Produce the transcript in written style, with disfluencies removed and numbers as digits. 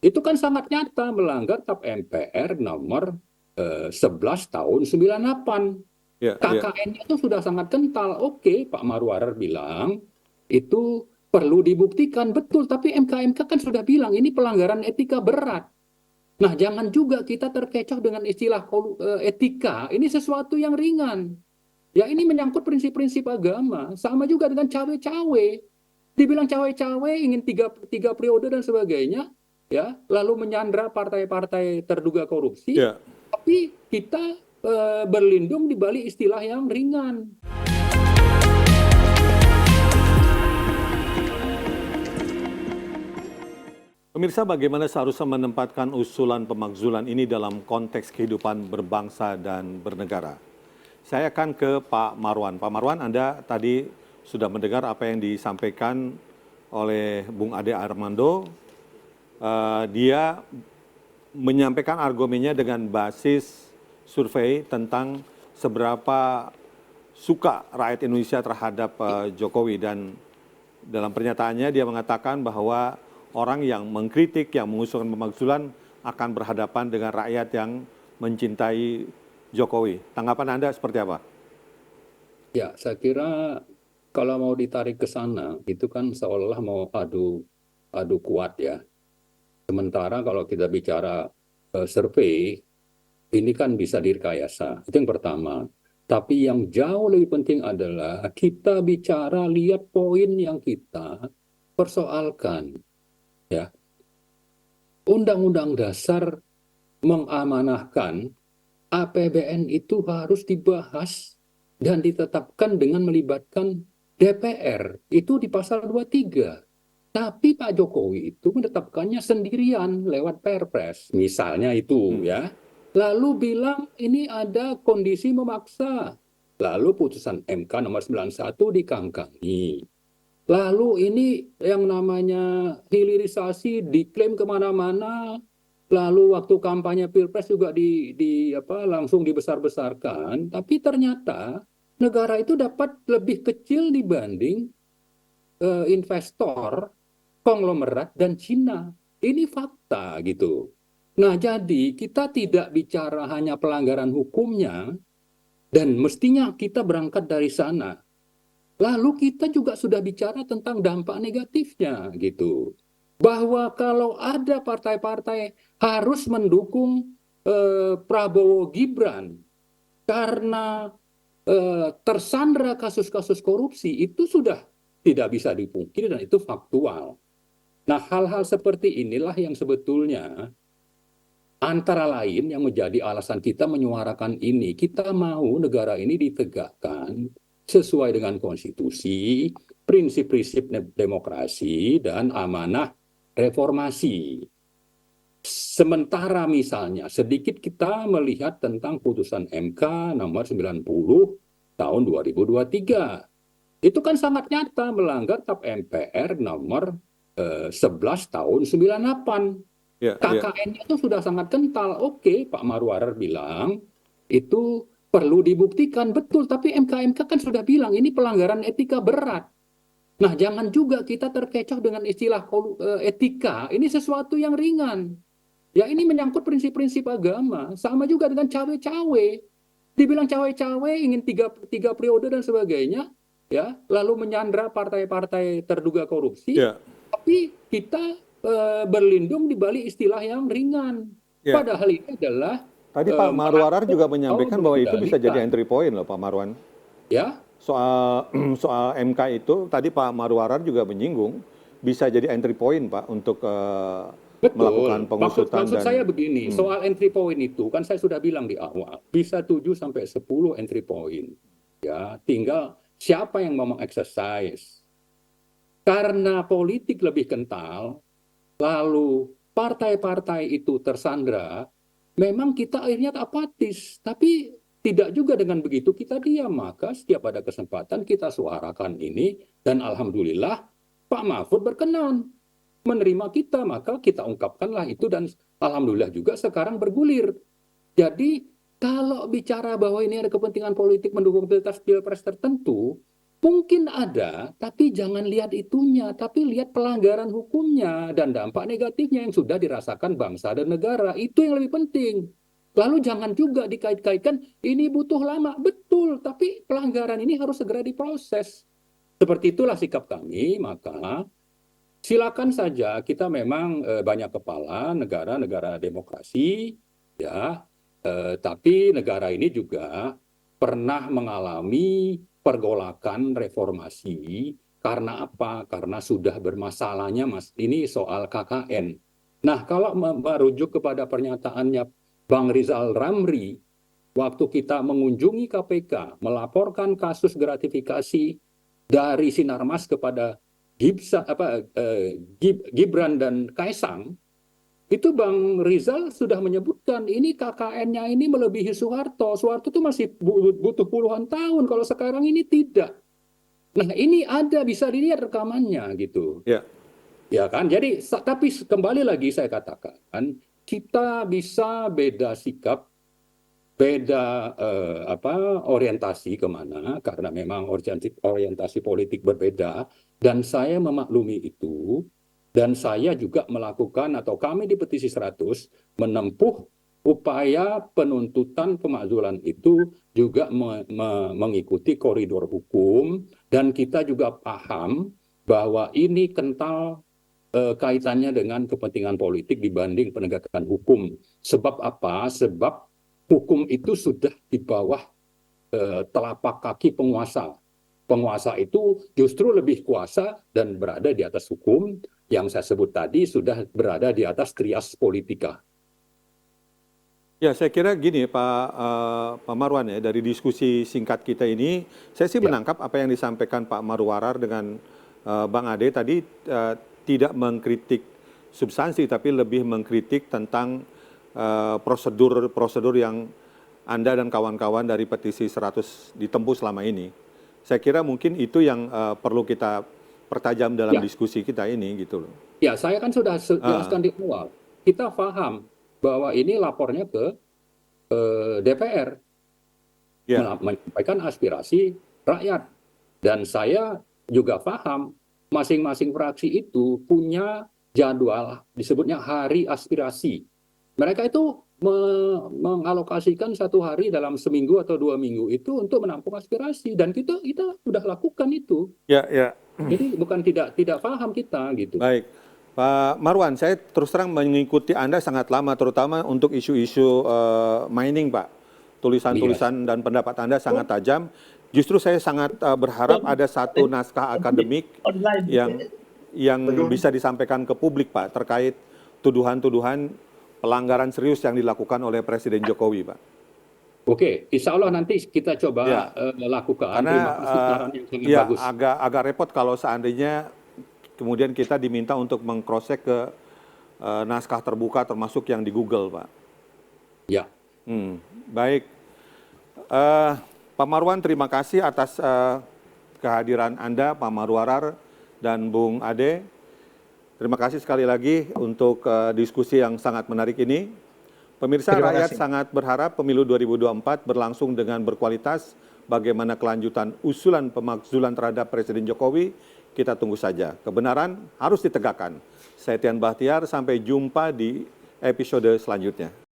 Itu kan sangat nyata melanggar TAP MPR nomor 11 tahun 98. Ya, ya. KKN-nya itu sudah sangat kental. Oke, Pak Marwarar bilang itu perlu dibuktikan betul, tapi MK kan sudah bilang ini pelanggaran etika berat. Nah, jangan juga kita terkecoh dengan istilah etika. Ini sesuatu yang ringan. Ya, ini menyangkut prinsip-prinsip agama. Sama juga dengan cawe-cawe. Dibilang cawe-cawe ingin tiga periode dan sebagainya, ya, lalu menyandra partai-partai terduga korupsi, Ya. tapi kita berlindung di balik istilah yang ringan. Pemirsa, bagaimana seharusnya menempatkan usulan pemakzulan ini dalam konteks kehidupan berbangsa dan bernegara? Saya akan ke Pak Marwan. Pak Marwan, Anda tadi sudah mendengar apa yang disampaikan oleh Bung Ade Armando. Dia menyampaikan argumennya dengan basis survei tentang seberapa suka rakyat Indonesia terhadap Jokowi, dan dalam pernyataannya dia mengatakan bahwa orang yang mengkritik, yang mengusulkan pemakzulan akan berhadapan dengan rakyat yang mencintai Jokowi. Tanggapan Anda seperti apa? Ya, saya kira kalau mau ditarik ke sana, itu kan seolah mau adu kuat ya. Sementara kalau kita bicara survei, ini kan bisa direkayasa. Itu yang pertama. Tapi yang jauh lebih penting adalah kita bicara lihat poin yang kita persoalkan. Ya, Undang-Undang Dasar mengamanahkan APBN itu harus dibahas dan ditetapkan dengan melibatkan DPR. Itu di pasal 23. Tapi Pak Jokowi itu menetapkannya sendirian lewat Perpres, misalnya itu ya. Lalu bilang ini ada kondisi memaksa. Lalu putusan MK nomor 91 dikangkangi. Lalu ini yang namanya hilirisasi diklaim kemana-mana. Lalu waktu kampanye Pilpres juga langsung dibesar-besarkan. Tapi ternyata negara itu dapat lebih kecil dibanding investor, konglomerat, dan Cina. Ini fakta gitu. Nah, jadi kita tidak bicara hanya pelanggaran hukumnya, dan mestinya kita berangkat dari sana. Lalu kita juga sudah bicara tentang dampak negatifnya gitu. Bahwa kalau ada partai-partai harus mendukung Prabowo Gibran karena tersandra kasus-kasus korupsi, itu sudah tidak bisa dipungkiri dan itu faktual. Nah, hal-hal seperti inilah yang sebetulnya antara lain yang menjadi alasan kita menyuarakan ini. Kita mau negara ini ditegakkan sesuai dengan konstitusi, prinsip-prinsip demokrasi, dan amanah reformasi. Sementara misalnya sedikit kita melihat tentang putusan MK nomor 90 tahun 2023. Itu kan sangat nyata melanggar TAP MPR nomor 11 tahun 98. Ya, ya. KKN-nya itu sudah sangat kental. Oke, Pak Marwarar bilang itu perlu dibuktikan betul, tapi MK kan sudah bilang ini pelanggaran etika berat. Nah, jangan juga kita terkecoh dengan istilah etika. Ini sesuatu yang ringan. Ya, ini menyangkut prinsip-prinsip agama. Sama juga dengan cawe-cawe. Dibilang cawe-cawe ingin tiga periode dan sebagainya, ya, lalu menyandra partai-partai terduga korupsi, Ya, tapi kita berlindung di balik istilah yang ringan. ya. Padahal ini adalah Tadi Pak Marwarar merangkul juga atau menyampaikan bahwa itu bisa jadi mengendalikan, entry point loh Pak Marwan. ya. Soal soal MK itu tadi Pak Marwarar juga menyinggung bisa jadi entry point Pak untuk melakukan Betul. Maksud pengusutan maksud dan saya begini, soal entry point itu kan saya sudah bilang di awal, bisa 7 sampai 10 entry point. Ya, tinggal siapa yang mau mengexercise. Karena politik lebih kental, lalu partai-partai itu tersandra, memang kita akhirnya apatis. Tapi tidak juga dengan begitu kita diam. Maka setiap ada kesempatan kita suarakan ini, dan alhamdulillah Pak Mahfud berkenan menerima kita, maka kita ungkapkanlah itu, dan alhamdulillah juga sekarang bergulir. Jadi kalau bicara bahwa ini ada kepentingan politik mendukung pilpres tertentu, Mungkin ada, tapi jangan lihat itunya, tapi lihat pelanggaran hukumnya dan dampak negatifnya yang sudah dirasakan bangsa dan negara. Itu yang lebih penting. Lalu jangan juga dikait-kaitkan, ini butuh lama. Betul, tapi pelanggaran ini harus segera diproses. Seperti itulah sikap kami, maka silakan saja kita memang banyak kepala negara-negara demokrasi, ya, tapi negara ini juga pernah mengalami pergolakan reformasi karena apa? Karena sudah bermasalahnya Mas ini soal KKN. Nah, kalau merujuk kepada pernyataannya Bang Rizal Ramli waktu kita mengunjungi KPK melaporkan kasus gratifikasi dari Sinarmas kepada Gibran dan Kaisang, itu Bang Rizal sudah menyebutkan ini KKN-nya ini melebihi Soeharto. Soeharto itu masih butuh puluhan tahun, kalau sekarang ini tidak. Nah, ini ada, bisa dilihat rekamannya gitu. Ya. Ya kan? Jadi, tapi kembali lagi saya katakan, kita bisa beda sikap, beda orientasi kemana, karena memang orientasi politik berbeda, dan saya memaklumi itu. Dan saya juga melakukan, atau kami di Petisi 100 menempuh upaya penuntutan pemakzulan itu juga mengikuti koridor hukum, dan kita juga paham bahwa ini kental kaitannya dengan kepentingan politik dibanding penegakan hukum. Sebab apa? Sebab hukum itu sudah di bawah telapak kaki penguasa. Penguasa itu justru lebih kuasa dan berada di atas hukum, yang saya sebut tadi sudah berada di atas trias politika. Ya, saya kira gini Pak Marwan ya, dari diskusi singkat kita ini, saya sih menangkap apa yang disampaikan Pak Marwarar dengan Bang Ade tadi tidak mengkritik substansi, tapi lebih mengkritik tentang prosedur yang Anda dan kawan-kawan dari Petisi 100 ditempuh selama ini. Saya kira mungkin itu yang perlu kita pertajam dalam diskusi kita ini gitu loh. Ya, saya kan sudah jelaskan di awal. Kita paham bahwa ini lapornya ke DPR, menyampaikan aspirasi rakyat. Dan saya juga paham masing-masing fraksi itu punya jadwal, disebutnya hari aspirasi. Mereka itu mengalokasikan satu hari dalam seminggu atau 2 minggu itu untuk menampung aspirasi, dan kita sudah lakukan itu. Ya, ya. Jadi bukan tidak paham kita gitu. Baik, Pak Marwan, saya terus terang mengikuti Anda sangat lama, terutama untuk isu-isu mining, Pak. Tulisan-tulisan dan pendapat Anda sangat tajam. Justru saya sangat berharap ada satu naskah akademik yang bisa disampaikan ke publik, Pak, terkait tuduhan-tuduhan pelanggaran serius yang dilakukan oleh Presiden Jokowi, Pak. Oke, insya Allah nanti kita coba lakukan. Karena yang sangat bagus. agak repot kalau seandainya kemudian kita diminta untuk mengcross-check ke naskah terbuka termasuk yang di Google, Pak. Ya. Baik. Pak Marwan, terima kasih atas kehadiran Anda, Pak Marwarar dan Bung Ade. Terima kasih sekali lagi untuk diskusi yang sangat menarik ini. Pemirsa, rakyat sangat berharap pemilu 2024 berlangsung dengan berkualitas. Bagaimana kelanjutan usulan pemakzulan terhadap Presiden Jokowi, kita tunggu saja. Kebenaran harus ditegakkan. Saya Tian Bahtiar, sampai jumpa di episode selanjutnya.